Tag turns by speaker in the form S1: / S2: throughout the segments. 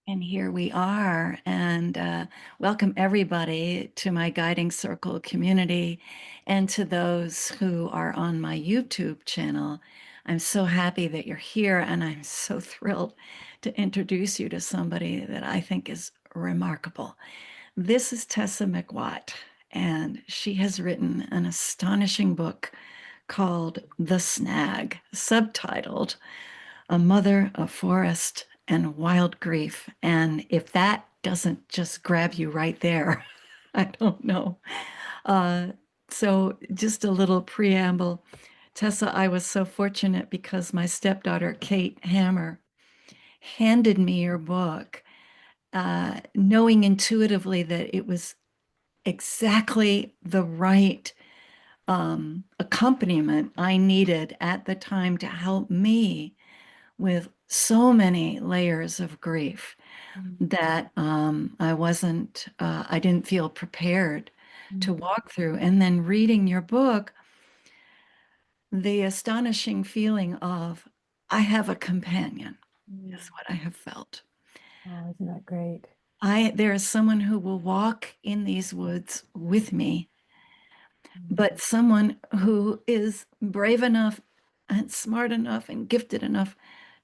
S1: And here we are, and welcome everybody to my guiding circle community and to those who are on my YouTube channel. I'm so happy that you're here, and I'm so thrilled to introduce you to somebody that I think is remarkable. This is Tessa McWatt, and she has written an astonishing book called The Snag, subtitled A Mother, a Forest, and Wild Grief. And if that doesn't just grab you right there, I don't know. Uh, so, just a little preamble. Tessa, I was so fortunate because my stepdaughter, Kate Hammer, handed me your book, knowing intuitively that it was exactly the right accompaniment I needed at the time to help me with so many layers of grief
S2: Mm,
S1: that I didn't feel prepared to
S2: mm,
S1: walk through. And then reading your book, the astonishing feeling of, I have a companion
S2: mm.
S1: is what I have felt.
S2: Oh, isn't that great?
S1: There is someone who will walk in these woods with me,
S2: Mm,
S1: but someone who is brave enough and smart enough and gifted enough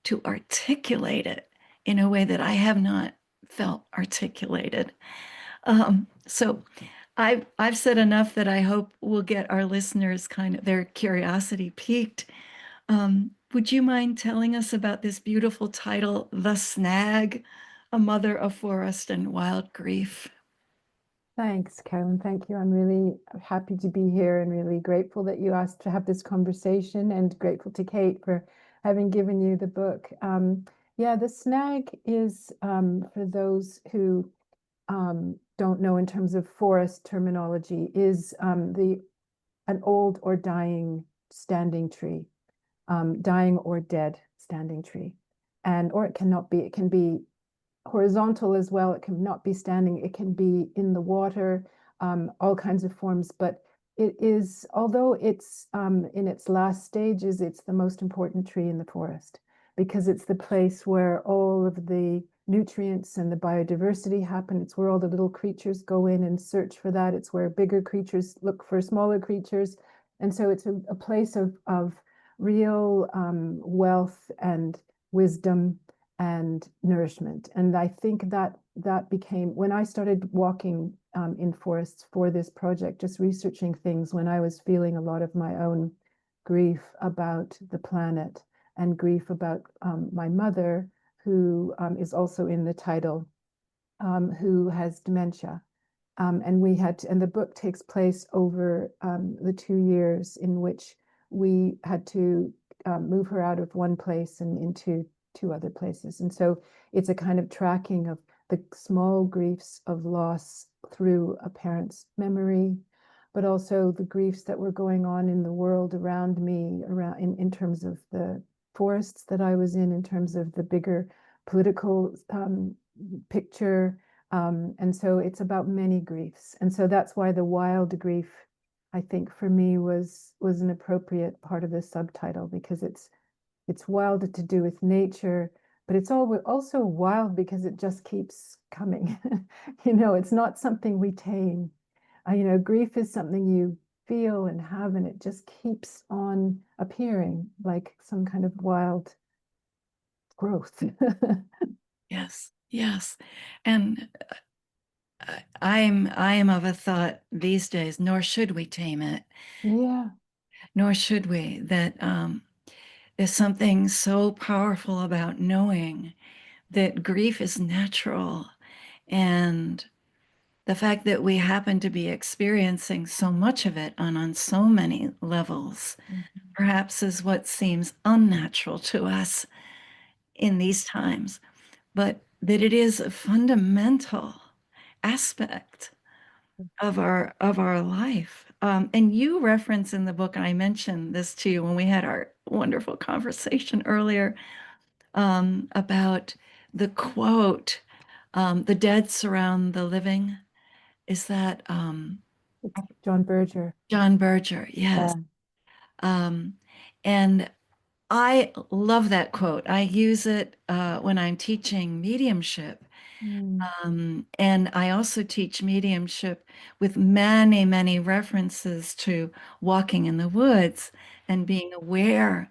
S1: to articulate it in a way that I have not felt articulated. So I've said enough that I hope will get our listeners kind of their curiosity piqued. Would you mind telling us about this beautiful title, The Snag, A Mother of Forest and Wild Grief?
S2: Thanks, Carolyn. Thank you. I'm really happy to be here and really grateful that you asked to have this conversation and grateful to Kate for having given you the book. Yeah, the snag is, for those who don't know in terms of forest terminology, is an old or dying standing tree, dying or dead standing tree. And or it cannot be, it can be horizontal as well. It can not be standing. It can be in the water, all kinds of forms. But it is, although it's in its last stages, it's the most important tree in the forest because it's the place where all of the nutrients and the biodiversity happen. It's where all the little creatures go in and search for that. It's where bigger creatures look for smaller creatures. And so it's a place of real wealth and wisdom and nourishment. And I think that that became when I started walking in forests for this project, just researching things when I was feeling a lot of my own grief about the planet and grief about my mother, who is also in the title, who has dementia. And we had, and the book takes place over the 2 years in which we had to move her out of one place and into two other places. And so it's a kind of tracking of the small griefs of loss through a parent's memory, but also the griefs that were going on in the world around me, around in terms of the forests that I was in terms of the bigger political picture, and so it's about many griefs. And so that's why the wild grief, I think for me was an appropriate part of the subtitle because it's wild to do with nature, but it's also wild because it just keeps coming. It's not something we tame. Grief is something you feel and have, and it just keeps on appearing like some kind of wild growth.
S1: Yes, yes. And I am of a thought these days, nor should we tame it,
S2: Yeah.
S1: nor should we, that there's something so powerful about knowing that grief is natural. And the fact that we happen to be experiencing so much of it and on so many levels,
S2: Mhm.
S1: perhaps is what seems unnatural to us in these times, but that it is a fundamental aspect of our life. And you reference in the book, and I mentioned this to you when we had our wonderful conversation earlier, about the quote, "The dead surround the living." Is that
S2: It's John Berger.
S1: John Berger? Yes.
S2: Yeah.
S1: Um, and I love that quote. I use it when I'm teaching mediumship
S2: Mm.
S1: And I also teach mediumship with many, many references to walking in the woods and being aware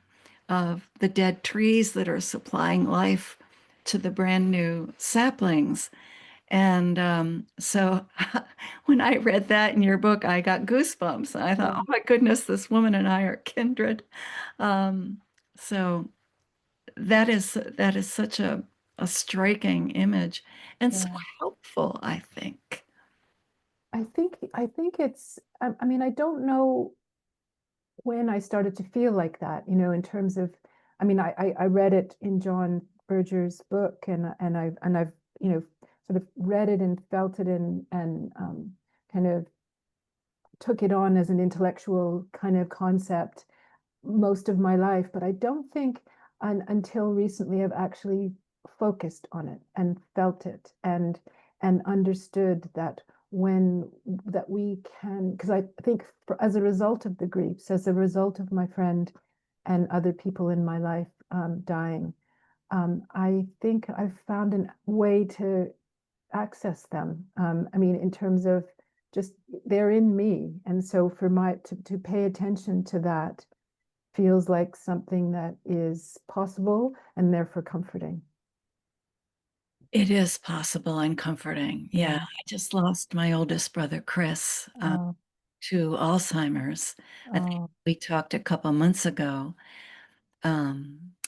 S1: of the dead trees that are supplying life to the brand new saplings. And so when I read that in your book, I got goosebumps. I thought,
S2: Yeah.
S1: oh my goodness, this woman and I are kindred. Um, so that is such a striking image and so
S2: Yeah.
S1: helpful, I think.
S2: I think it's I mean, I don't know when I started to feel like that, in terms of, I mean, I read it in John Berger's book, and I've sort of read it and felt it, and kind of took it on as an intellectual kind of concept most of my life, but I don't think until recently I've actually focused on it and felt it, and understood that when that we can, because I think as a result of the griefs, as a result of my friend and other people in my life dying, I think I've found a way to access them. I mean, in terms of just they're in me, and so for my to pay attention to that feels like something that is possible and therefore comforting.
S1: It is possible and comforting. Yeah,
S2: Yeah.
S1: I just lost my oldest brother, Chris,
S2: Oh,
S1: to Alzheimer's. I think
S2: oh,
S1: we talked a couple months ago.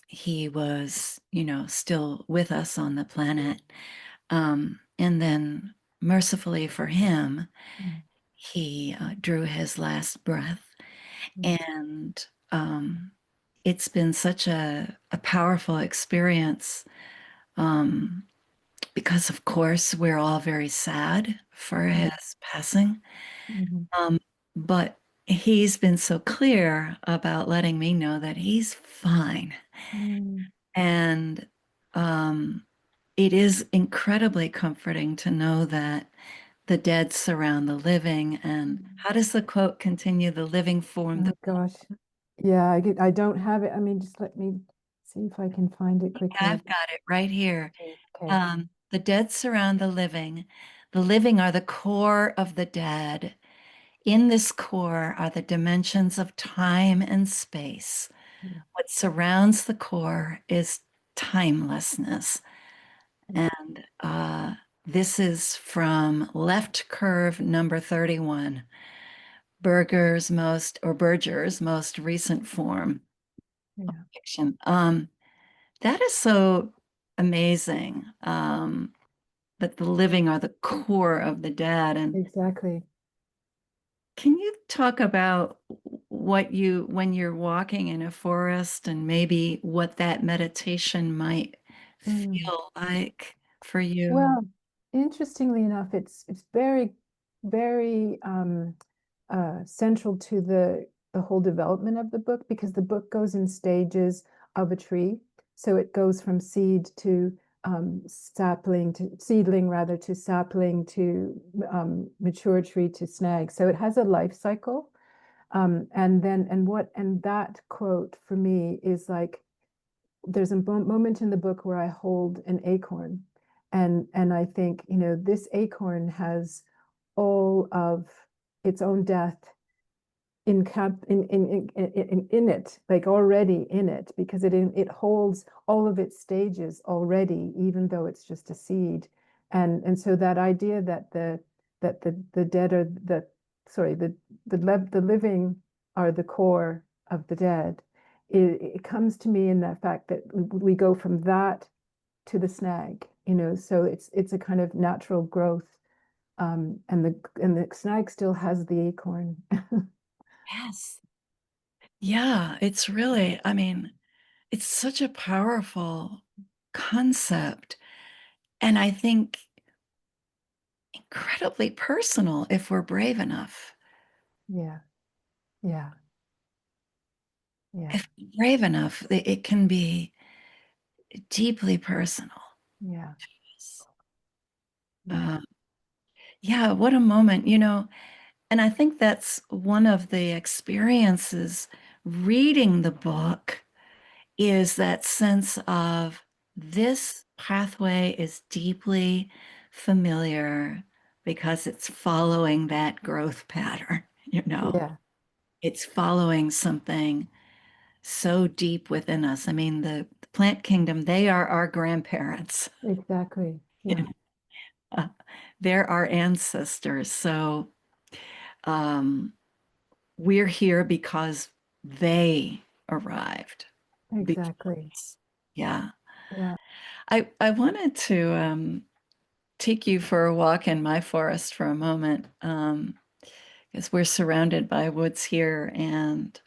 S1: He was, still with us on the planet. And then, mercifully for him,
S2: mm,
S1: he drew his last breath.
S2: mm,
S1: And it's been such a powerful experience um, because, of course, we're all very sad for
S2: mm,
S1: his passing.
S2: mhm,
S1: Um, but he's been so clear about letting me know that he's fine.
S2: mm,
S1: And um, it is incredibly comforting to know that the dead surround the living. And
S2: mm.
S1: how does the quote continue? The living form the
S2: Oh gosh. Yeah, I don't have it. I mean, just let me see if I can find it quickly.
S1: I've got it right here.
S2: Okay.
S1: The dead surround the living. The living are the core of the dead. In this core are the dimensions of time and space.
S2: Yeah,
S1: What surrounds the core is timelessness.
S2: yeah,
S1: And this is from Left Curve number 31, Berger's most recent form of
S2: yeah,
S1: fiction. That is so amazing. But the living are the core of the dead. And
S2: exactly.
S1: can you talk about when you're walking in a forest and maybe what that meditation might
S2: Mm.
S1: feel like for you?
S2: Well, interestingly enough, it's very, very central to the whole development of the book, because the book goes in stages of a tree. So it goes from seed to sapling, to seedling rather, to sapling, to mature tree, to snag. So it has a life cycle. And that quote for me is like, there's a moment in the book where I hold an acorn, and I think, this acorn has all of its own death in it, like already in it, because it holds all of its stages already, even though it's just a seed. And so that idea that the dead are the sorry the living are the core of the dead, it comes to me in that fact that we go from that to the snag, so it's a kind of natural growth, and the snag still has the acorn.
S1: Yes. Yeah, it's really, I mean, it's such a powerful concept. And I think incredibly personal if we're brave enough.
S2: Yeah, yeah, yeah,
S1: If we're brave enough, it can be deeply personal.
S2: yeah, yeah,
S1: Uh, yeah, what a moment, and I think that's one of the experiences reading the book is that sense of this pathway is deeply familiar because it's following that growth pattern, you know.
S2: Yeah,
S1: It's following something so deep within us. I mean, the plant kingdom, they are our grandparents.
S2: exactly.
S1: You
S2: Yeah,
S1: know, uh, they're our ancestors. So um, we're here because they arrived before
S2: exactly.
S1: us. Yeah.
S2: Yeah.
S1: I wanted to take you for a walk in my forest for a moment, because we're surrounded by woods here, and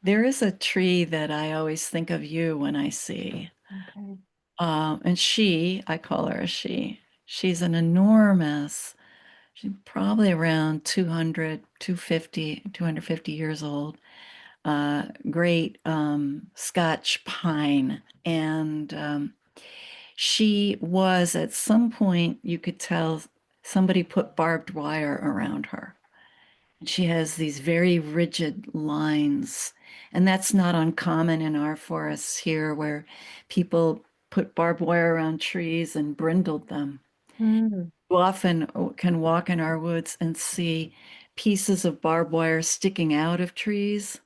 S1: there is a tree that I always think of you when I see.
S2: Okay.
S1: And I call her a she's an enormous, she's probably around 200, 250, 250 years old, great Scotch pine. And she was at some point, you could tell somebody put barbed wire around her. And she has these very rigid lines. And that's not uncommon in our forests here, where people put barbed wire around trees and brindled them.
S2: Mm,
S1: You often can walk in our woods and see pieces of barbed wire sticking out of trees,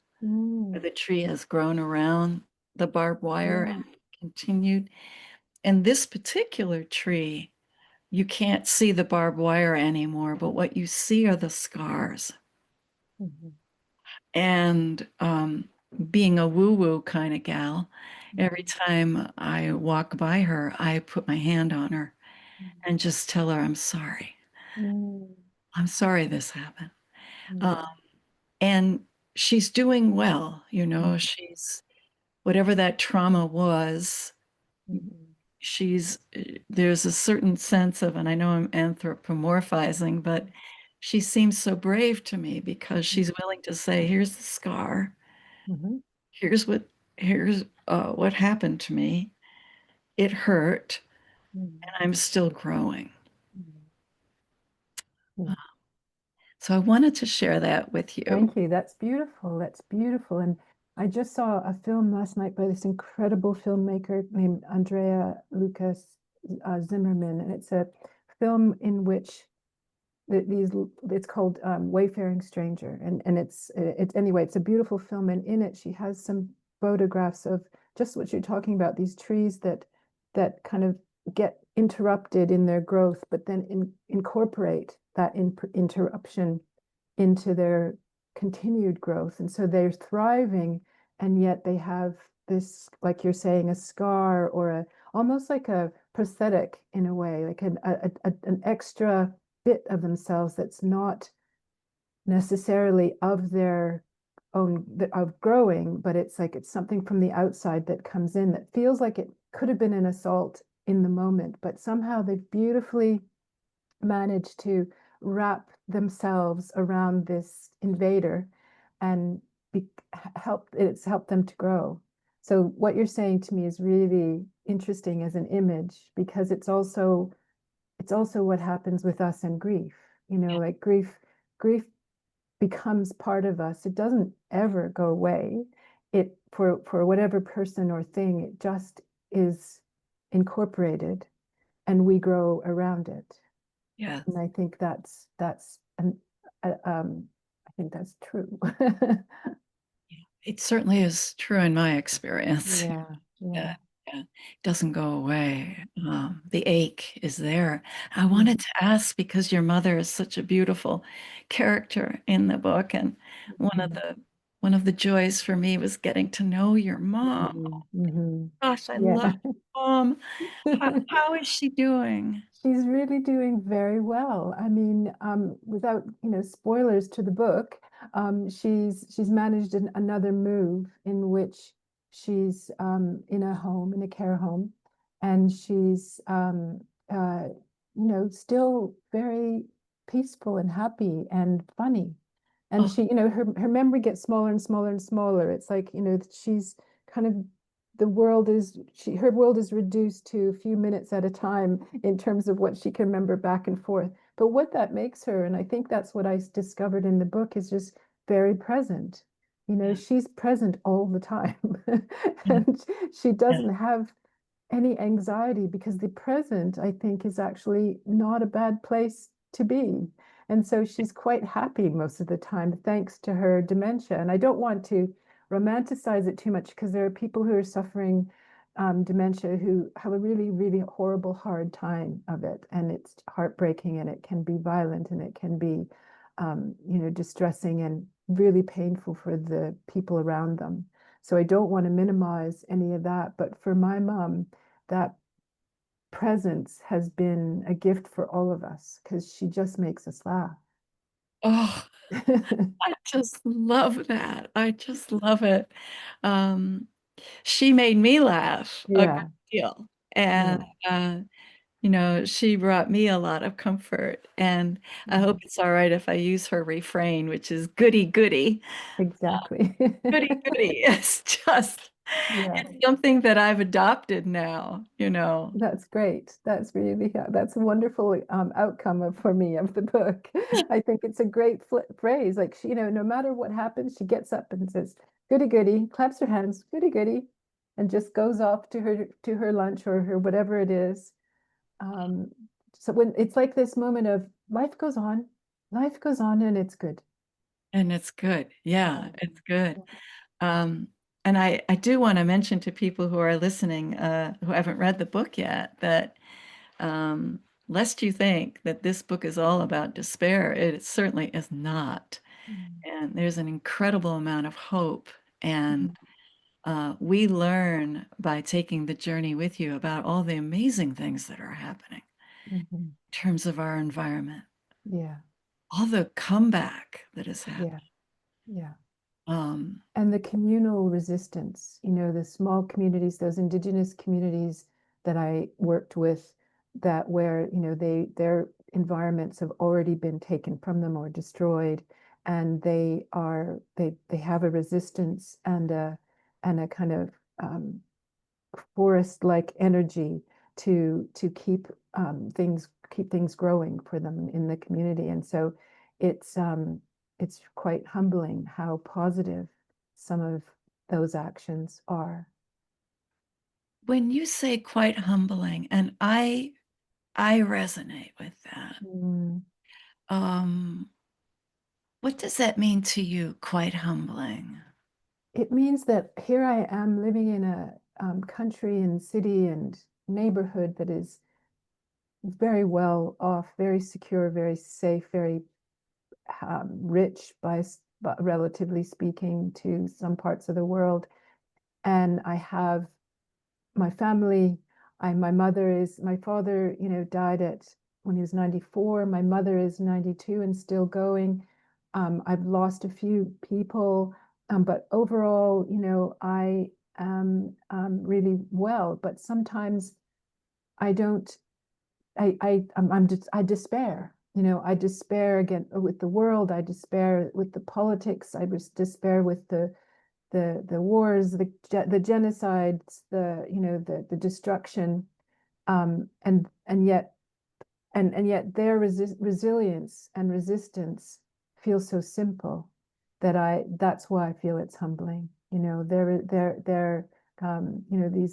S1: where
S2: mm,
S1: the tree has grown around the barbed wire
S2: yeah.
S1: and continued. And this particular tree, you can't see the barbed wire anymore, but what you see are the scars.
S2: Mhm,
S1: And being a woo-woo kind of gal, every
S2: mhm,
S1: time I walk by her, I put my hand on her and just tell her, I'm sorry.
S2: mm,
S1: I'm sorry this happened.
S2: mm,
S1: Um, and she's doing well,
S2: mm,
S1: she's whatever that trauma was,
S2: mhm,
S1: she's there's a certain sense of, and I know I'm anthropomorphizing, but she seems so brave to me because
S2: mhm,
S1: she's willing to say, here's the scar,
S2: mhm,
S1: here's what happened to me. It hurt, and
S2: mhm,
S1: I'm still growing.
S2: mhm, mhm.
S1: So I wanted to share that with you.
S2: Thank you. That's beautiful. That's beautiful. And I just saw a film last night by this incredible filmmaker named Andrea Lucas Zimmerman, and it's a film in which these it's called Wayfaring Stranger, and it's anyway, it's a beautiful film, and in it she has some photographs of just what you're talking about, these trees that kind of get interrupted in their growth, but then incorporate that interruption into their continued growth, and so they're thriving, and yet they have this, like you're saying, a scar or a almost like a prosthetic in a way, like an extra bit of themselves that's not necessarily of their own of growing, but it's like it's something from the outside that comes in that feels like it could have been an assault in the moment, but somehow they've beautifully managed to wrap themselves around this invader and be, it's helped them to grow. So what you're saying to me is really interesting as an image, because it's also what happens with us and grief. Like grief becomes part of us. It doesn't ever go away. It for whatever person or thing, it just is incorporated, and we grow around it.
S1: Yes,
S2: And I think that's and I think that's true.
S1: it certainly is true in my experience.
S2: Yeah,
S1: Yeah,
S2: yeah.
S1: yeah. It doesn't go away. The ache is there. I
S2: Mhm,
S1: wanted to ask because your mother is such a beautiful character in the book, and one of
S2: mhm,
S1: the one of the joys for me was getting to know your mom.
S2: mhm, mhm.
S1: Gosh, I love
S2: Yeah.
S1: mom. How is she doing?
S2: She's really doing very well. I mean, without, spoilers to the book, she's managed another move in which she's in a home, in a care home, and she's uh, still very peaceful and happy and funny. And
S1: Oh,
S2: she, her memory gets smaller and smaller and smaller. It's like, she's kind of her world is reduced to a few minutes at a time in terms of what she can remember back and forth. But what that makes her, and I think that's what I discovered in the book, is just very present.
S1: yeah,
S2: She's present all the time.
S1: yeah,
S2: And she
S1: yeah,
S2: doesn't have any anxiety, because the present, I think, is actually not a bad place to be. And so she's quite happy most of the time, thanks to her dementia. And I don't want to romanticize it too much, because there are people who are suffering dementia who have a really, really horrible, hard time of it. And it's heartbreaking, and it can be violent, and it can be, distressing and really painful for the people around them. So I don't want to minimize any of that. But for my mom, that presence has been a gift for all of us, because she just makes us laugh.
S1: Oh, I just love that. I just love it. Um, she made me laugh a good
S2: Yeah,
S1: deal. And,
S2: yeah.
S1: uh, she brought me a lot of comfort. And I hope
S2: Mhm.
S1: it's all right if I use her refrain, which is goody goody.
S2: Exactly.
S1: Goody goody.
S2: Yeah,
S1: It's something that I've adopted now.
S2: that's great. That's really, that's a wonderful outcome for me of the book. I think it's a great phrase. Like, no matter what happens, she gets up and says, goody goody, claps her hands, goody goody, and just goes off to her lunch or her whatever it is. Um, so when it's like this moment of life goes on, and it's good.
S1: And it's good. Yeah,
S2: Yeah.
S1: it's good. Um, and I do want to mention to people who are listening, who haven't read the book yet, that um, lest you think that this book is all about despair, it certainly is not.
S2: Mm.
S1: And there's an incredible amount of hope. And
S2: Mhm.
S1: we learn by taking the journey with you about all the amazing things that are happening
S2: Mhm.
S1: in terms of our environment,
S2: Yeah,
S1: all the comeback that has happened.
S2: yeah, yeah.
S1: Um,
S2: And the communal resistance, the small communities, those indigenous communities that I worked with, that where, their environments have already been taken from them or destroyed, and they have a resistance and a kind of forest-like energy to keep things growing for them in the community. And so it's quite humbling how positive some of those actions are.
S1: when you say quite humbling, and I resonate with that.
S2: Mm.
S1: Um, what does that mean to you, quite humbling?
S2: It means that here I am living in a country and city and neighborhood that is very well off, very secure, very safe, very rich but relatively speaking to some parts of the world. And I have my family. My father, died when he was 94. My mother is 92 and still going. I've lost a few people, but overall, I am really well. But sometimes I don't. I'm just, I despair. I despair again with the world. I despair with the politics. I just despair with the wars, the genocides, the destruction, and yet their resilience and resistance feels so simple that's why I feel it's humbling. These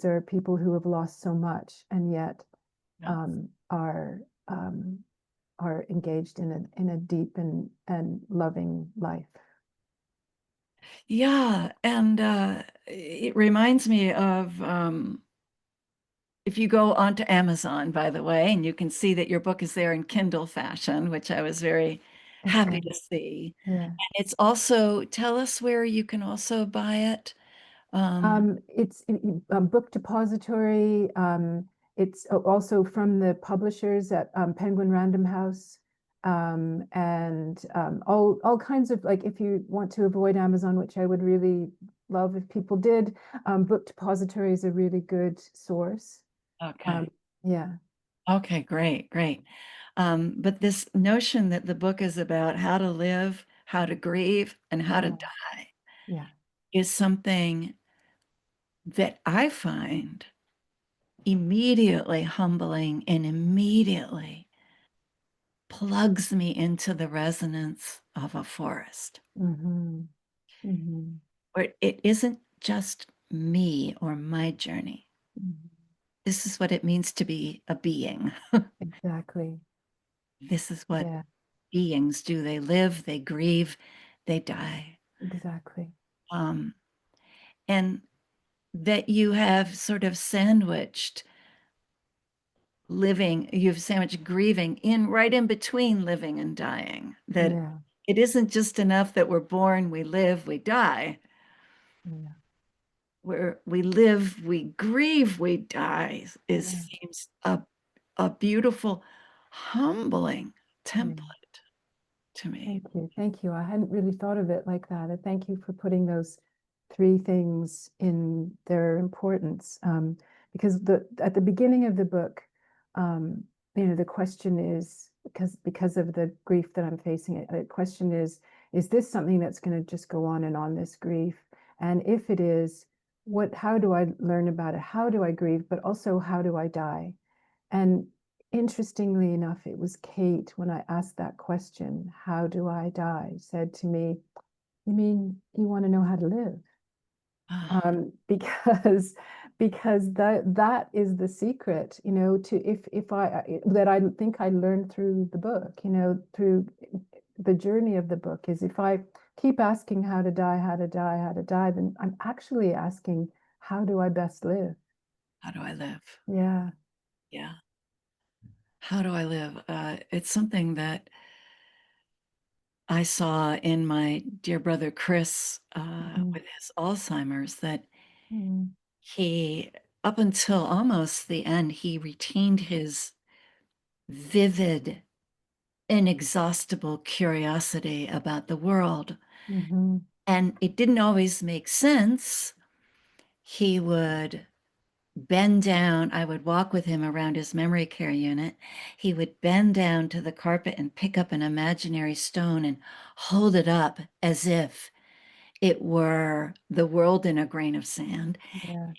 S2: are people who have lost so much, and yet
S1: Yes.
S2: um, are um, are engaged in a deep and loving life.
S1: Yeah, and it reminds me of if you go onto Amazon, by the way, and you can see that your book is there in Kindle fashion, which I was very happy
S2: Okay.
S1: to see.
S2: Yeah.
S1: It's also, tell us where you can also buy it.
S2: It's Book Depository. It's also from the publishers at Penguin Random House, and all kinds of, like, if you want to avoid Amazon, which I would really love if people did, Book Depository is a really good source. Um,
S1: Okay.
S2: yeah,
S1: Okay, great, great. But this notion that the book is about how to live, how to grieve, and how to
S2: yeah,
S1: die
S2: yeah.
S1: is something that I find immediately humbling and immediately plugs me into the resonance of a forest,
S2: Hmm. Hmm.
S1: where it isn't just me or my journey. this is what it means to be a being.
S2: Exactly.
S1: This is what
S2: Yeah,
S1: beings do. They live, they grieve, they die.
S2: exactly.
S1: Um, and that you have sort of sandwiched living, you've sandwiched grieving in right in between living and dying. That
S2: Yeah,
S1: it isn't just enough that we're born, we live, we die.
S2: yeah,
S1: Where we live, we grieve, we die is
S2: yeah,
S1: seems a beautiful, humbling
S2: yeah.
S1: template to me.
S2: Thank you. Thank you. I hadn't really thought of it like that. And thank you for putting those three things in their importance. Because at the beginning of the book, um, the question is because of the grief that I'm facing, the question is this something that's going to just go on and on, this grief? And if it is, how do I learn about it? How do I grieve? But also, how do I die? And interestingly enough, it was Kate, when I asked that question, how do I die, said to me, you mean you want to know how to live?
S1: Ah,
S2: Because that is the secret, to if that I think I learned through the book, through the journey of the book, is if I keep asking how to die, how to die, how to die, then I'm actually asking, how do I best live?
S1: how do I live?
S2: Yeah.
S1: Yeah. How do I live? It's something that I saw in my dear brother Chris
S2: Mhm.
S1: with his Alzheimer's, that
S2: Mm.
S1: he, up until almost the end, he retained his vivid, inexhaustible curiosity about the world.
S2: Mhm.
S1: And it didn't always make sense. He would bend down. I would walk with him around his memory care unit. He would bend down to the carpet and pick up an imaginary stone and hold it up as if it were the world in a grain of sand,
S2: Yeah.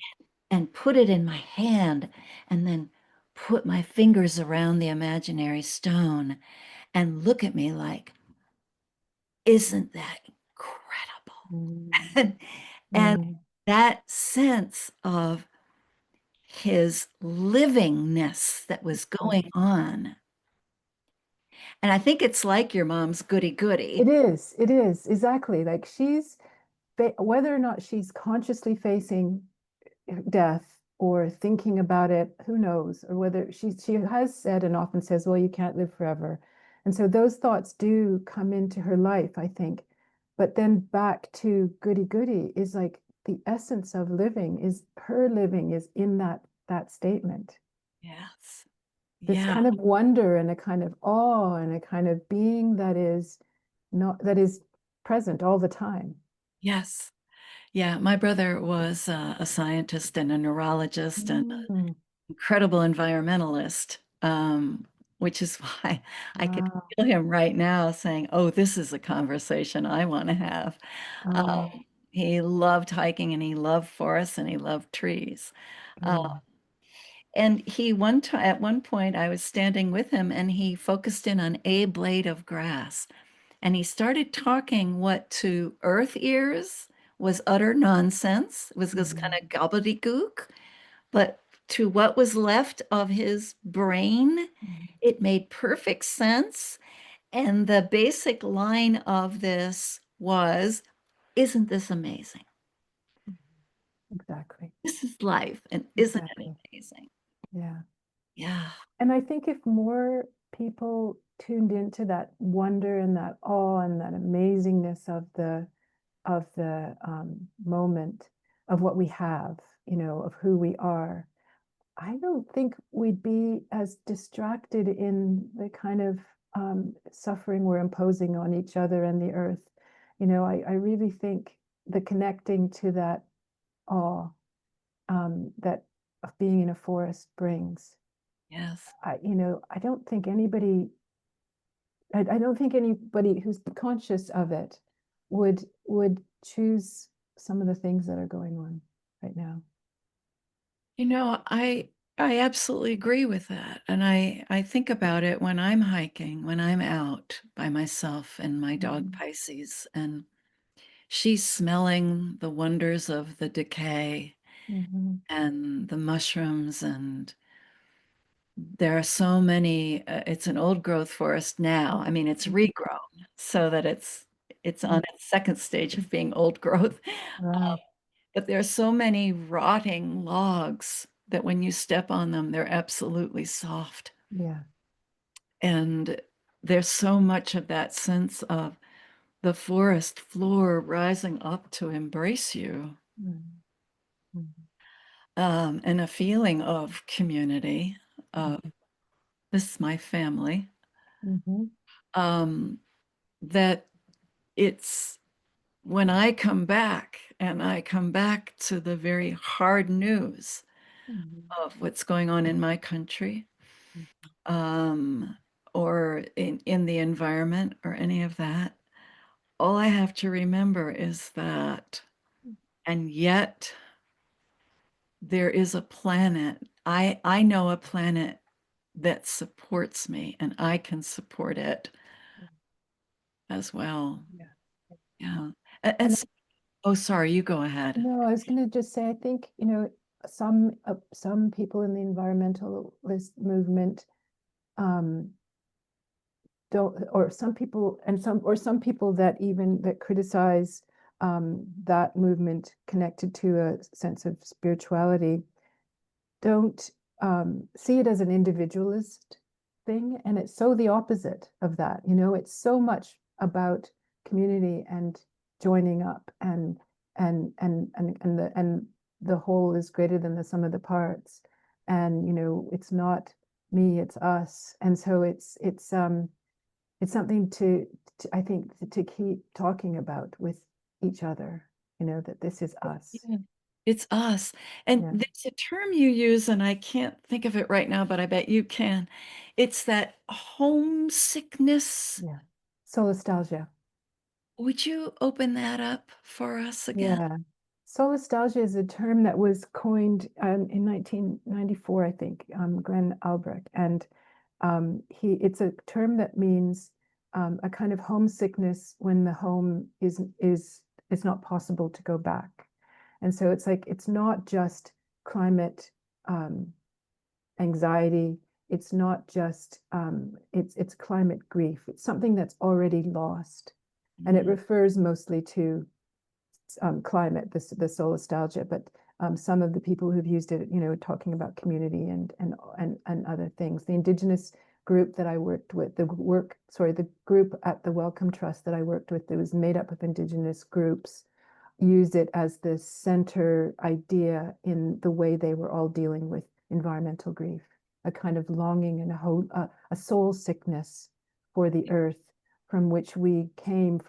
S1: and put it in my hand, and then put my fingers around the imaginary stone and look at me like, isn't that
S2: Mm.
S1: incredible? And
S2: Mm.
S1: that sense of his livingness that was
S2: Mm.
S1: going on. And I think it's like your mom's goody
S2: It
S1: goody.
S2: is. It is. Exactly. Like whether or not she's consciously facing death or thinking about it, who knows? Or whether she has said and often says, well, you can't live forever. And so those thoughts do come into her life, I think. But then back to goody goody is like the essence of living, is her living is in that statement.
S1: Yes.
S2: This
S1: Yeah.
S2: kind of wonder and a kind of awe and a kind of being that is not that is present all the time.
S1: Yes. Yeah. My brother was a scientist and a neurologist and
S2: Mm.
S1: incredible environmentalist, which is why I could
S2: Wow.
S1: feel him right now saying, oh, this is a conversation I want to have.
S2: Oh,
S1: He loved hiking and he loved forests and he loved trees. Uh,
S2: yeah.
S1: and he one time at one point I was standing with him and he focused in on a blade of grass and he started talking what to earth ears was utter nonsense. It was this kind
S2: Mhm.
S1: of gobbledygook, but to what was left of his brain,
S2: Mhm.
S1: it made perfect sense. And the basic line of this was, isn't this amazing?
S2: Exactly.
S1: This is life, and isn't it
S2: Exactly.
S1: amazing?
S2: Yeah.
S1: Yeah,
S2: And I think if more people tuned into that wonder and that awe and that amazingness of the moment of what we have, of who we are, I don't think we'd be as distracted in the kind of suffering we're imposing on each other and the earth. I really think the connecting to that awe that of being in a forest brings.
S1: yes.
S2: I don't think I don't think anybody who's conscious of it would choose some of the things that are going on right now.
S1: I absolutely agree with that. And I think about it when I'm hiking, when I'm out by myself and my dog
S2: Mhm.
S1: Pisces, and she's smelling the wonders of the decay.
S2: Mhm.
S1: and the mushrooms, and there are so many. It's an old growth forest now. I mean, it's
S2: Mhm.
S1: regrown so that it's on its second stage of being old growth.
S2: Right.
S1: But there are so many rotting logs that when you step on them, they're absolutely soft.
S2: Yeah.
S1: And there's so much of that sense of the forest floor rising up to embrace you,
S2: Mhm. Mhm.
S1: and a feeling of community, of this is my family,
S2: Mhm.
S1: um, that it's when I come back and I come back to the very hard news
S2: Mhm.
S1: of what's going on in my country,
S2: Mhm.
S1: um, or in the environment or any of that, all I have to remember is that, and yet there is a planet. I know a planet that supports me, and I can support it as well.
S2: Yeah.
S1: Yeah.
S2: And
S1: Oh, sorry, you go ahead.
S2: no, I was going to just say, I think, some people in the environmentalist movement um, don't, or some people, some people that even that criticize that movement connected to a sense of spirituality don't see it as an individualist thing. And it's so the opposite of that. It's so much about community and joining up and the whole is greater than the sum of the parts. And it's not me, it's us. And so it's something to I think to keep talking about with each other, that this is us.
S1: Yeah. It's us. And
S2: Yeah.
S1: there's a term you use, and I can't think of it right now, but I bet you can. It's that homesickness.
S2: Yeah. Solastalgia.
S1: Would you open that up for us again?
S2: Yeah. Solastalgia is a term that was coined in 1994, I think, Glenn Albrecht. And it's a term that means a kind of homesickness when the home is not possible to go back. And so it's like, it's not just climate um, anxiety. It's not just, it's climate grief. It's something that's already lost. And it
S1: Mhm.
S2: refers mostly to climate, the solastalgia, but some of the people who've used it, talking about community and other things. The Indigenous group that I worked with, the group at the Wellcome Trust that I worked with, that was made up of Indigenous groups, used it as the center idea in the way they were all dealing with environmental grief, a kind of longing and a soul sickness for the earth from which we came,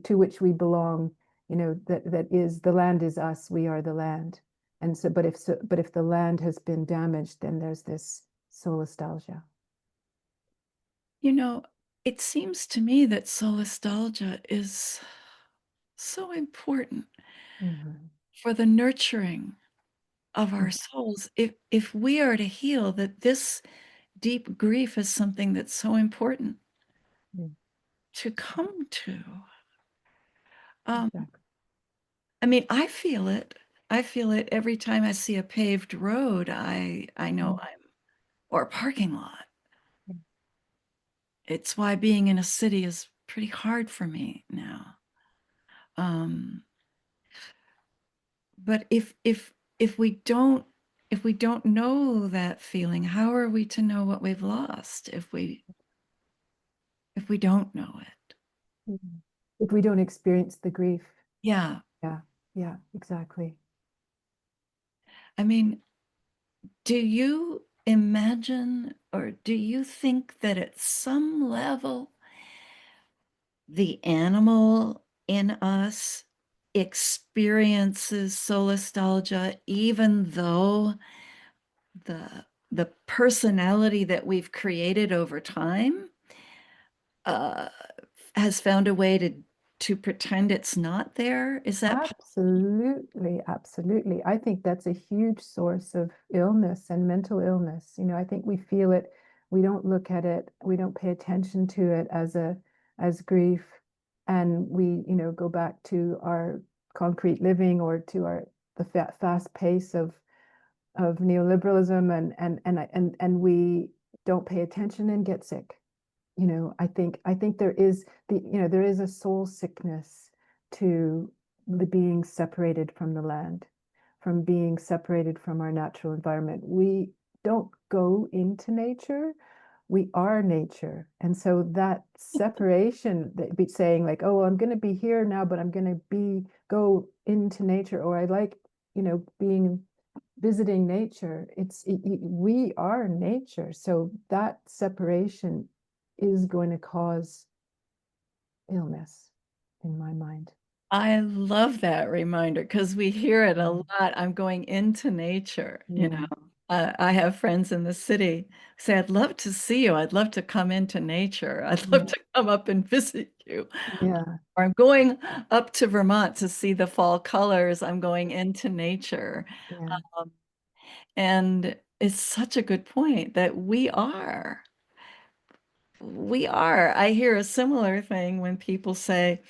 S2: to which we belong, that is the land is us, we are the land. And so, but if the land has been damaged, then there's this solastalgia.
S1: You know, it seems to me that solastalgia is so important
S2: Mhm.
S1: for the nurturing of our souls. If we are to heal, that this deep grief is something that's so important
S2: Mhm.
S1: to come to. Um,
S2: Exactly.
S1: I mean, I feel it. I feel it every time I see a paved road. I know
S2: Mhm.
S1: I'm or a parking lot. It's why being in a city is pretty hard for me now. Um, but if we don't know that feeling, how are we to know what we've lost if we don't know it?
S2: Mhm. If we don't experience the grief.
S1: Yeah.
S2: Yeah, yeah, exactly.
S1: I mean, do you imagine or do you think that at some level the animal in us experiences solastalgia even though the personality that we've created over time uh, has found a way to pretend it's not there? Is that
S2: Absolutely, absolutely. I think that's a huge source of illness and mental illness. I think we feel it, we don't look at it, we don't pay attention to it as grief, and we, go back to our concrete living or to our the fast pace of neoliberalism, and we don't pay attention and get sick. I think there is there is a soul sickness to the being separated from the land, from being separated from our natural environment. We don't go into nature, we are nature. And so that separation, that be saying like, oh, I'm going to be here now, but I'm going to go into nature, or I like, being visiting nature. We are nature. So that separation is going to cause illness in my mind.
S1: I love that reminder because we hear it a
S2: Mm.
S1: lot. I'm going into nature, you
S2: Yeah,
S1: know. I have friends in the city who say, I'd love to see you. I'd love to come into nature. I'd love
S2: yeah,
S1: to come up and visit you.
S2: yeah,
S1: Or I'm going up to Vermont to see the fall colors. I'm going into nature.
S2: yeah.
S1: Um, and it's such a good point that we are. We are. I hear a similar thing when people say,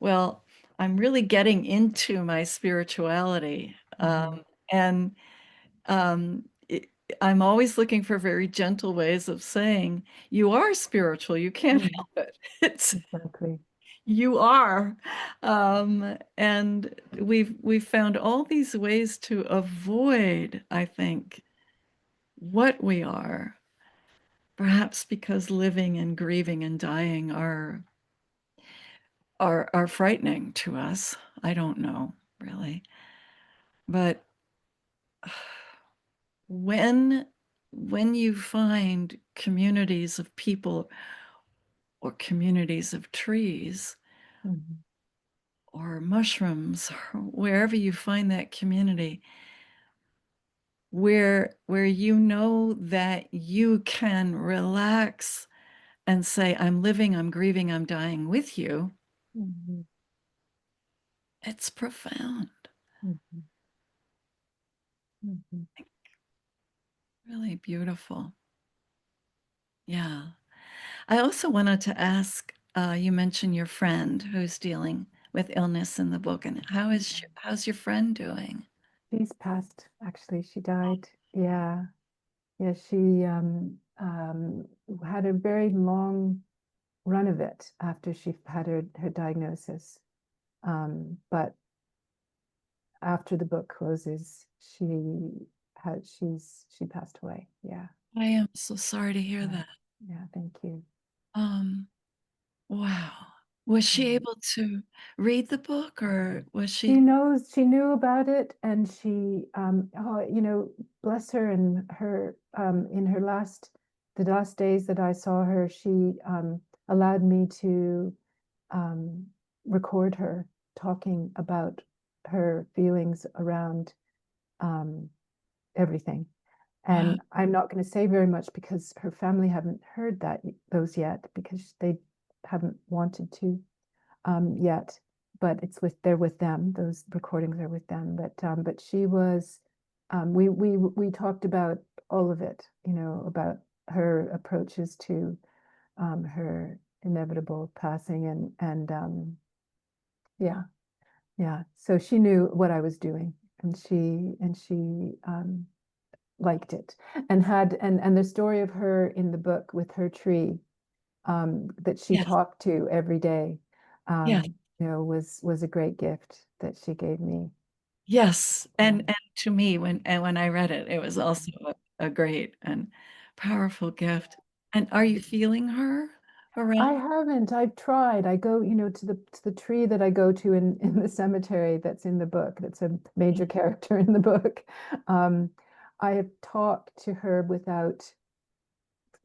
S1: well, I'm really getting into my spirituality.
S2: Hmm.
S1: And it, I'm always looking for very gentle ways of saying, you are spiritual. You can't
S2: Mm,
S1: help it. It's
S2: exactly.
S1: you are. And we've found all these ways to avoid, I think, what we are. Perhaps because living and grieving and dying are frightening to us. I don't know, really. But when when you find communities of people or communities of trees
S2: Hmm.
S1: or mushrooms, or wherever you find that community, where you know that you can relax and say, I'm living, I'm grieving, I'm dying with you,
S2: Hmm.
S1: it's profound,
S2: Hmm. Hmm.
S1: really beautiful. Yeah. I also wanted to ask, you mentioned your friend who's dealing with illness in the book, and how's your friend doing?
S2: She's passed, actually. She died. Yeah. Yeah, she had a very long run of it after she had her diagnosis. But after the book closes, she passed away. Yeah.
S1: I am so sorry to hear
S2: Yeah.
S1: that.
S2: Yeah, thank you.
S1: Um, wow. Was she
S2: Yeah.
S1: able to read the book or was
S2: She
S1: she?
S2: knows, she knew about it, and bless her, and her in her the last days that I saw her, she allowed me to um, record her talking about her feelings around um, everything.
S1: Wow.
S2: And I'm not going to say very much because her family haven't heard those yet, because they haven't wanted to yet. But they're with them. Those recordings are with them. But she was we talked about all of it, about her approaches to her inevitable passing, and yeah, yeah. So she knew what I was doing, and she liked it, and the story of her in the book with her tree that she
S1: Yes.
S2: talked to every day,
S1: Yes.
S2: was a great gift that she gave me.
S1: Yes.
S2: Yeah,
S1: And to me, when I read it, it was
S2: yeah.
S1: also a great and powerful gift. And are you feeling her
S2: I
S1: around?
S2: haven't. I've tried. I go, to the tree that I go to in the cemetery that's in the book. That's a major character in the book. Um, I have talked to her without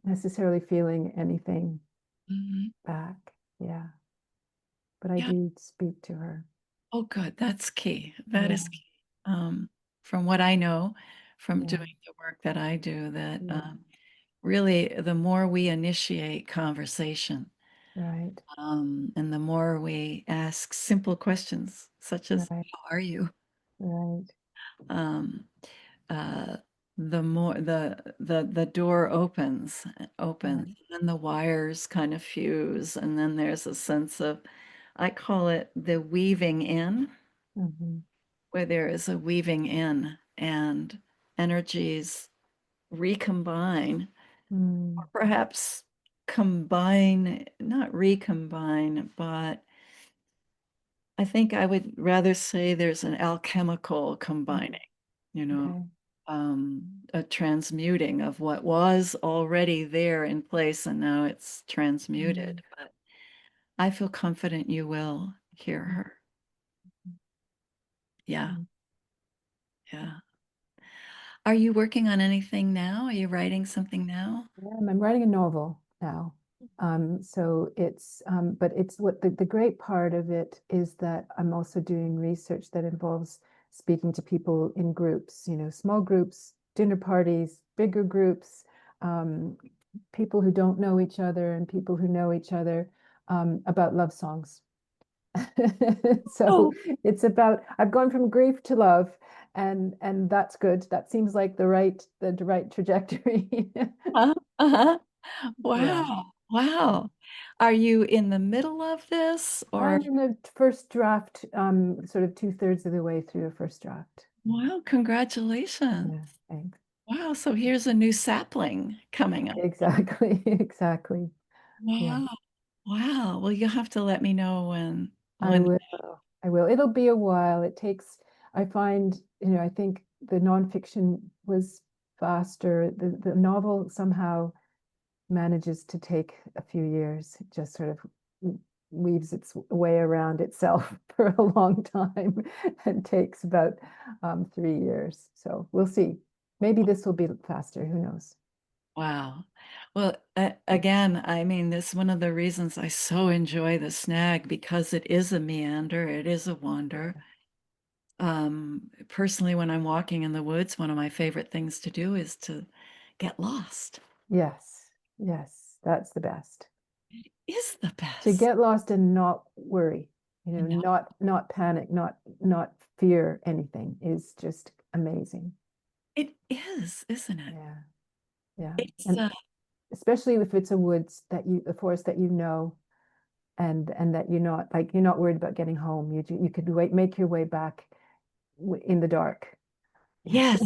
S2: necessarily feeling anything
S1: Mhm.
S2: back. Yeah, but I
S1: Yeah.
S2: do speak to her.
S1: Oh, good. That's key. That
S2: Yeah,
S1: is key. From what I know from
S2: yeah,
S1: doing the work that I do, that
S2: yeah.
S1: really the more we initiate conversation,
S2: Right,
S1: and the more we ask simple questions such as,
S2: right,
S1: how are you?
S2: right,
S1: Um, uh, the more the door opens,
S2: right.
S1: and the wires kind of fuse, and then there's a sense of, I call it the weaving in,
S2: Hmm.
S1: where there is a weaving in and energies recombine, or
S2: Mm,
S1: perhaps combine, not recombine, but I think I would rather say there's an alchemical
S2: mm,
S1: combining, you know,
S2: okay.
S1: a transmuting of what was already there in place and now it's
S2: Mm,
S1: transmuted. But I feel confident you will hear
S2: mm,
S1: her. Yeah,
S2: mm.
S1: yeah. Are you working on anything now? Are you writing something now?
S2: Yeah, I'm writing a novel now. So but it's what the great part of it is that I'm also doing research that involves speaking to people in groups, small groups, dinner parties, bigger groups, um, people who don't know each other and people who know each other, about love songs. So
S1: Oh,
S2: it's about I've gone from grief to love, and that's good. That seems like the right trajectory.
S1: uh-huh, uh-huh.
S2: Yeah.
S1: Wow. Wow. Are you in the middle of this or
S2: I'm in the first draft, sort of two-thirds of the way through a first draft.
S1: wow, congratulations.
S2: Yeah, thanks.
S1: Wow, so here's a new sapling coming up.
S2: Exactly, exactly. Yeah,
S1: Wow. Wow. Well, you'll have to let me know
S2: I
S1: when
S2: will. I will. It'll be a while. I find, I think the nonfiction was faster. The novel somehow manages to take a few years. It just sort of weaves its way around itself for a long time and takes about 3 years. So we'll see. Maybe this will be faster. Who knows?
S1: wow. Well, again, I mean, this is one of the reasons I so enjoy the snag because it is a meander, it is a wander. Personally, when I'm walking in the woods, one of my favorite things to do is to get lost.
S2: Yes, yes, that's the best.
S1: Is the
S2: To
S1: best.
S2: get lost and not worry,
S1: And now
S2: not panic, not fear anything is just amazing.
S1: it is, isn't it?
S2: Yeah, yeah.
S1: It's
S2: And especially if it's a forest that and that you're not worried about getting home. You could make your way back in the dark.
S1: yes,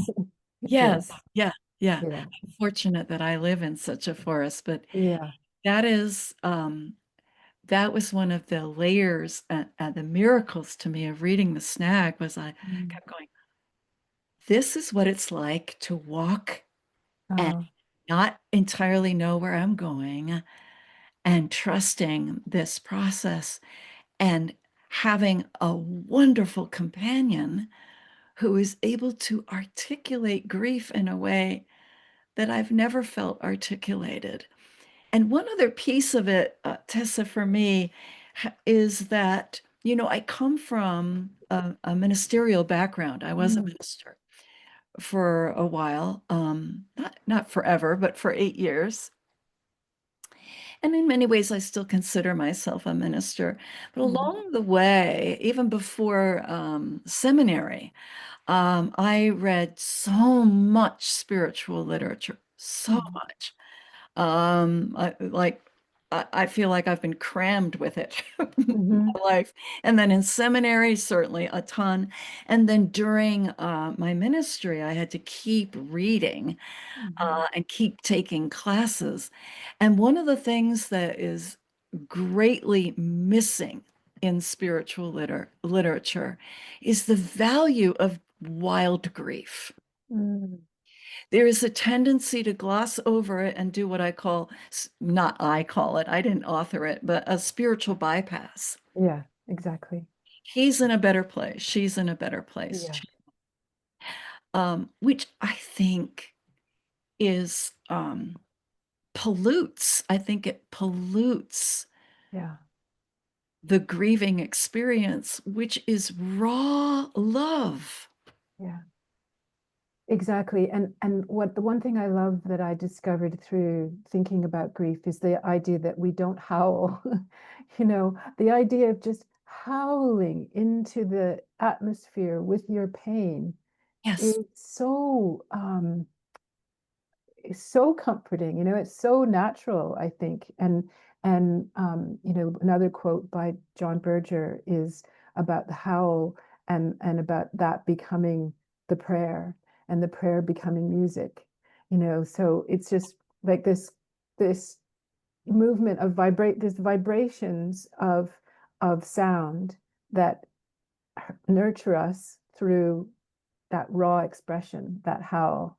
S2: Yeah,
S1: yes, yeah, yeah.
S2: yeah,
S1: I'm fortunate that I live in such a forest, but
S2: yeah.
S1: that is that was one of the layers the miracles to me of reading the snag was I
S2: Mm.
S1: kept going, this is what it's like to walk and
S2: Oh,
S1: not entirely know where I'm going and trusting this process and having a wonderful companion who is able to articulate grief in a way that I've never felt articulated. And one other piece of it, Tessa, for me, is that, I come from a ministerial background. I was a
S2: mm,
S1: minister for a while, not forever, but for 8 years. And in many ways, I still consider myself a minister. But
S2: mm,
S1: along the way, even before seminary, I read so much spiritual literature, so
S2: mm,
S1: much. I feel like I've been crammed with it
S2: mhm,
S1: my life. And then in seminary, certainly a ton. And then during my ministry, I had to keep reading
S2: mhm,
S1: and keep taking classes. And one of the things that is greatly missing in spiritual literature is the value of wild grief.
S2: mm.
S1: There is a tendency to gloss over it and do what I call, not I call it, I didn't author it, but a spiritual bypass.
S2: Yeah, exactly.
S1: He's in a better place. She's in a better place,
S2: Yeah,
S1: which I think is pollutes. I think it pollutes
S2: yeah,
S1: the grieving experience, which is raw love.
S2: yeah. Exactly. And what the one thing I love that I discovered through thinking about grief is the idea that we don't howl. The idea of just howling into the atmosphere with your pain
S1: Yes,
S2: is so comforting. It's so natural, I think. And another quote by John Berger is about the howl and about that becoming the prayer and the prayer becoming music, so it's just like this movement of this vibrations of sound that nurture us through that raw expression, that howl.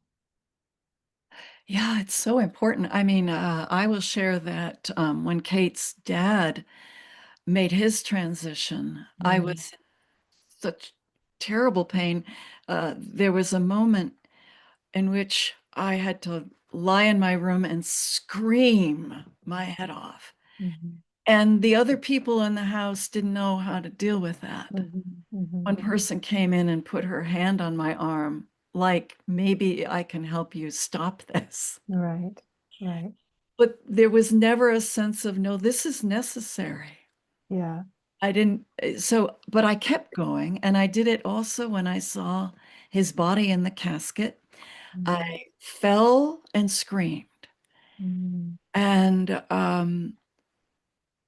S1: Yeah, it's so important. I mean, I will share that when Kate's dad made his transition, I was
S2: Mm,
S1: in such terrible pain. There was a moment in which I had to lie in my room and scream my head off.
S2: mhm,
S1: And the other people in the house didn't know how to deal with that.
S2: mhm, mhm.
S1: One person came in and put her hand on my arm, like, maybe I can help you stop this.
S2: Right, right.
S1: But there was never a sense of, no, this is necessary.
S2: Yeah.
S1: I didn't, but I kept going. And I did it also when I saw his body in the casket. I
S2: Mm,
S1: fell and screamed.
S2: mm,
S1: And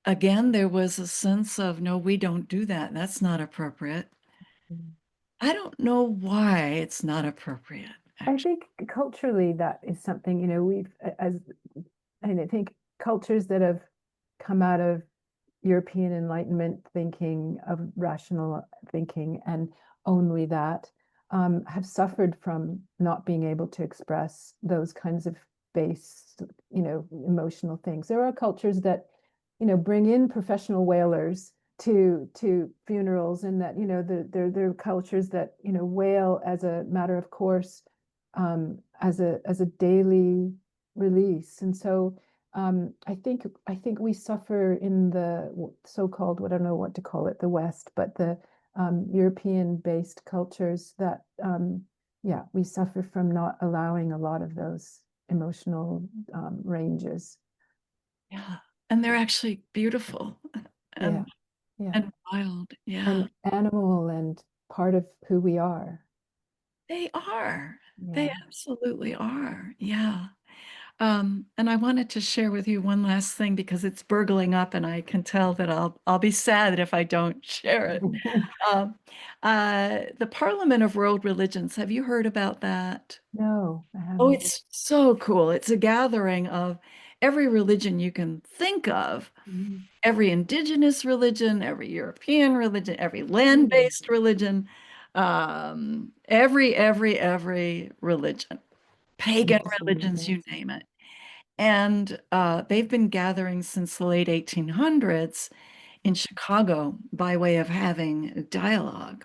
S1: again, there was a sense of, no, we don't do that. That's not appropriate.
S2: mm.
S1: I don't know why it's not appropriate,
S2: I
S1: actually.
S2: think culturally that is something, and I think cultures that have come out of European Enlightenment thinking, of rational thinking, and only that, have suffered from not being able to express those kinds of base, emotional things. There are cultures that, bring in professional wailers to funerals, and that, there are cultures that, wail as a matter of course, as a daily release. And so I think we suffer in the so-called, I don't know what to call it, the West, but the European-based cultures that, yeah, we suffer from not allowing a lot of those emotional ranges.
S1: Yeah. And they're actually beautiful
S2: Yeah,
S1: and
S2: yeah,
S1: and wild. Yeah.
S2: and animal and part of who we are.
S1: They are. They
S2: Yeah.
S1: absolutely are. Yeah. And I wanted to share with you one last thing because it's burgling up and I can tell that I'll be sad if I don't share it. Um, the Parliament of World Religions, have you heard about that?
S2: No, I
S1: Oh,
S2: haven't.
S1: it's so cool. It's a gathering of every religion you can think of,
S2: Mhm.
S1: every indigenous religion, every European religion, every
S2: Mm,
S1: land-based religion, every religion, pagan
S2: interesting.
S1: religions, you
S2: Yes.
S1: name it. And they've been gathering since the late 1800s in Chicago by way of having dialogue.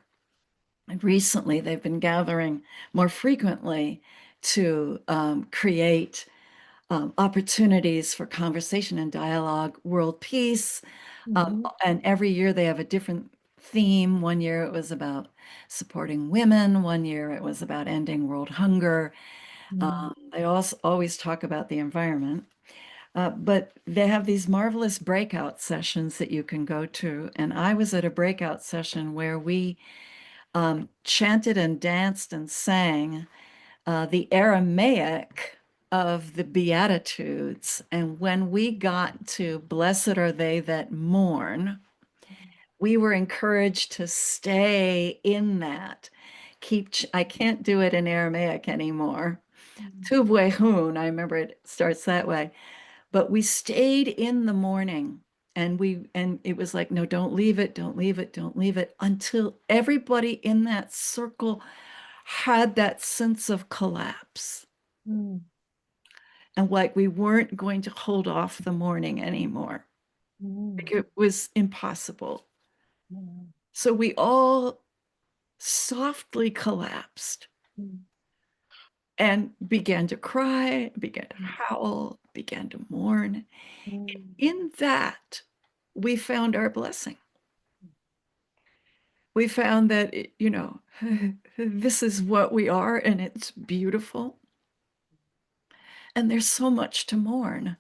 S1: And recently, they've been gathering more frequently to create opportunities for conversation and dialogue, world peace.
S2: Mhm.
S1: And every year they have a different theme. One year it was about supporting women. One year it was about ending world hunger.
S2: Mm,
S1: They also always talk about the environment. But they have these marvelous breakout sessions that you can go to. And I was at a breakout session where we chanted and danced and sang the Aramaic of the Beatitudes. And when we got to Blessed are they that mourn, we were encouraged to stay in that. I can't do it in Aramaic anymore.
S2: mm,
S1: Tuvwehun, I remember it starts that way. But we stayed in the morning and it was like, no, don't leave it, don't leave it, don't leave it until everybody in that circle had that sense of collapse.
S2: mm,
S1: And like we weren't going to hold off the morning anymore.
S2: mm,
S1: Like it was impossible.
S2: mm,
S1: So we all softly collapsed
S2: mm,
S1: and began to cry, began to
S2: mm,
S1: howl, began to mourn.
S2: mm,
S1: In that, we found our blessing. We found that, this is what we are and it's beautiful. And there's so much to mourn.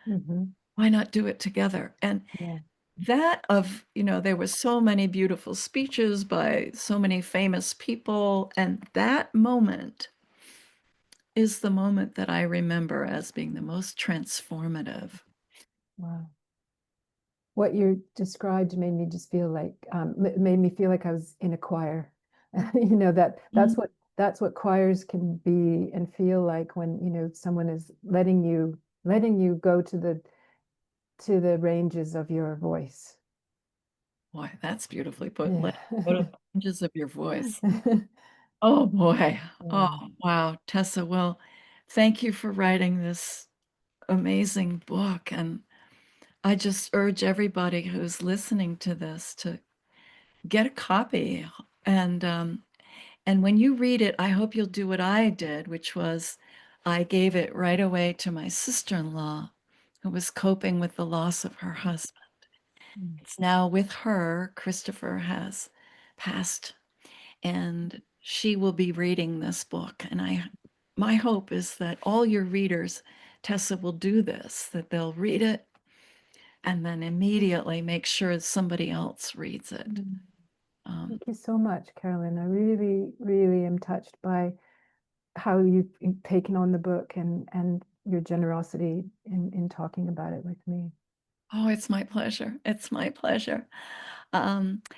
S2: mhm.
S1: Why not do it together? And
S2: Yeah.
S1: there were so many beautiful speeches by so many famous people. And that moment is the moment that I remember as being the most transformative.
S2: Wow. what you described made me just feel like made me feel like I was in a choir. You know,
S1: Mhm.
S2: that's what choirs can be and feel like when, you know, someone is letting you go to the ranges of your voice.
S1: Boy, that's beautifully put.
S2: Yeah.
S1: Let go to the ranges of your voice. Oh boy. Oh,
S2: Yeah.
S1: wow, Tessa. Well, thank you for writing this amazing book. And I just urge everybody who's listening to this to get a copy. And and when you read it, I hope you'll do what I did, which was I gave it right away to my sister-in-law, who was coping with the loss of her husband.
S2: Mm.
S1: It's now with her. Christopher has passed, and she will be reading this book. And my hope is that all your readers, Tessa, will do this, that they'll read it and then immediately make sure somebody else reads it.
S2: Mm.
S1: Um,
S2: Thank you so much, Carolyn. I really, really am touched by how you've taken on the book and your generosity in talking about it with me.
S1: oh, it's my pleasure. It's my pleasure.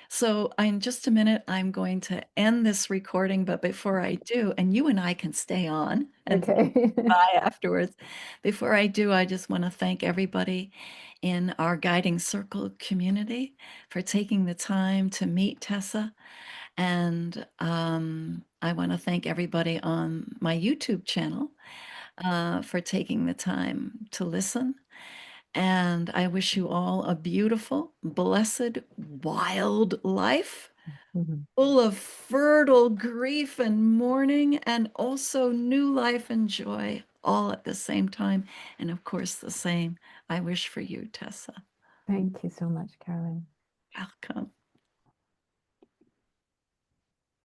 S1: So in just a minute, I'm going to end this recording, but before I do, and you and I can stay on and say
S2: Okay.
S1: bye afterwards. Before I do, I just want to thank everybody in our Guiding Circle community for taking the time to meet Tessa. And I want to thank everybody on my YouTube channel for taking the time to listen. And I wish you all a beautiful, blessed, wild life,
S2: Mhm.
S1: full of fertile grief and mourning, and also new life and joy, all at the same time. And of course, the same I wish for you, Tessa.
S2: Thank you so much, Carolyn.
S1: Welcome.